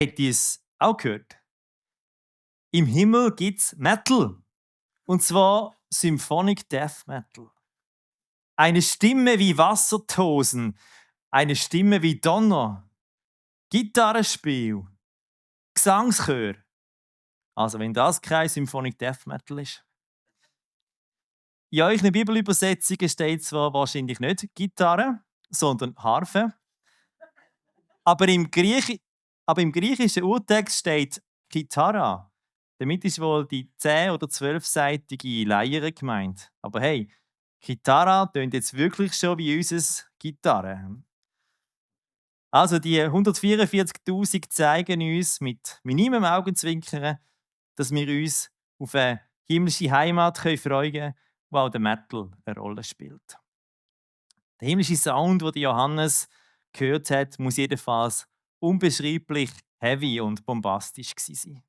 Habt ihr es auch gehört? Im Himmel gibt es Metal. Und zwar Symphonic Death Metal. Eine Stimme wie Wassertosen, eine Stimme wie Donner, Gitarrenspiel, Gesangschör. Also wenn das kein Symphonic Death Metal ist. In euren Bibelübersetzungen steht zwar wahrscheinlich nicht Gitarre, sondern Harfe. Aber im griechischen Urtext steht Kitara. Damit ist wohl die 10- oder 12-seitige Leier gemeint. Aber hey, Kitara tönt jetzt wirklich schon wie unser Gitarre. Also die 144.000 zeigen uns mit minimem Augenzwinkern, dass wir uns auf eine himmlische Heimat freuen können, wo auch der Metal eine Rolle spielt. Der himmlische Sound, den Johannes gehört hat, muss jedenfalls unbeschreiblich heavy und bombastisch gewesen sein.